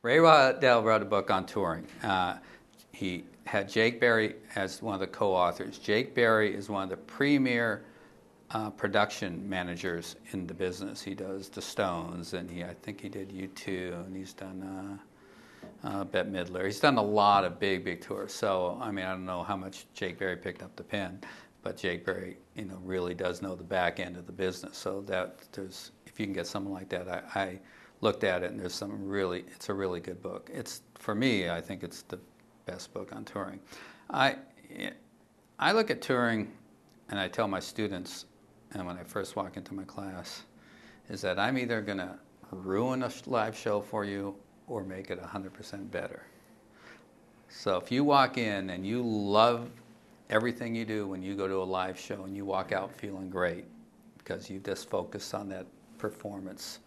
Ray Waddell wrote a book on touring. He had Jake Berry as one of the co-authors. Jake Berry is one of the premier production managers in the business. He does the Stones, and I think he did U2, and he's done Bette Midler. He's done a lot of big tours. So I mean, I don't know how much Jake Berry picked up the pen, but Jake Berry, really does know the back end of the business. So that if you can get someone like that, I looked at it, and it's a really good book. For me, I think it's the best book on touring. I look at touring, and I tell my students, and when I first walk into my class, is that I'm either going to ruin a live show for you or make it 100% better. So if you walk in and you love everything you do when you go to a live show and you walk out feeling great because you just focus on that performance,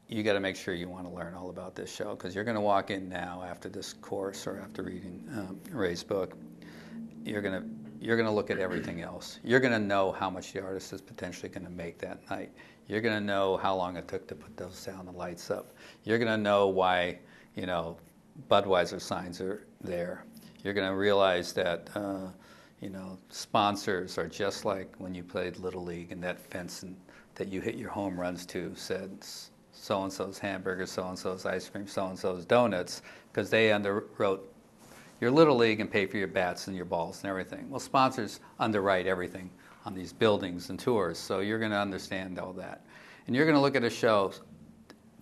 you got to make sure you want to learn all about this show, because you're going to walk in now after this course or after reading Ray's book. You're going to look at everything else. You're going to know how much the artist is potentially going to make that night. You're going to know how long it took to put those sound and lights up. You're going to know why, Budweiser signs are there. You're going to realize that, sponsors are just like when you played Little League, and that fence that you hit your home runs to said so-and-so's hamburgers, so-and-so's ice cream, so-and-so's donuts, because they underwrote your Little League and pay for your bats and your balls and everything. Well, sponsors underwrite everything on these buildings and tours, so you're going to understand all that. And you're going to look at a show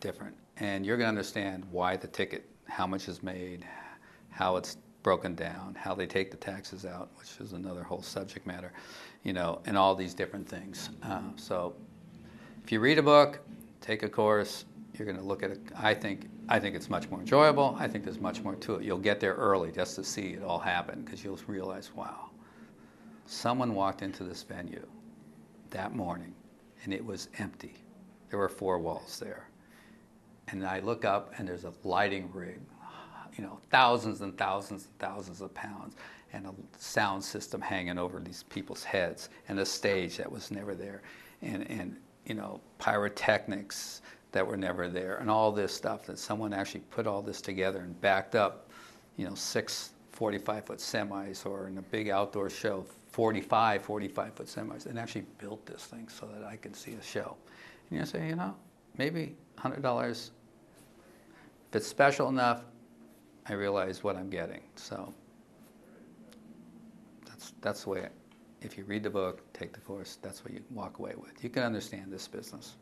different, and you're going to understand why the ticket, how much is made, how it's broken down, how they take the taxes out, which is another whole subject matter, and all these different things. So if you read a book, take a course, you're going to look at it. I think it's much more enjoyable. I think there's much more to it. You'll get there early just to see it all happen, because you'll realize, wow, someone walked into this venue that morning and it was empty. There were 4 walls there. And I look up and there's a lighting rig, thousands and thousands and thousands of pounds, and a sound system hanging over these people's heads, and a stage that was never there, and pyrotechnics that were never there, and all this stuff that someone actually put all this together and backed up, 6 45-foot semis, or in a big outdoor show, 45-foot semis, and actually built this thing so that I could see a show. And you say, maybe $100, if it's special enough, I realize what I'm getting. So that's the way, if you read the book, take the course, that's what you walk away with. You can understand this business.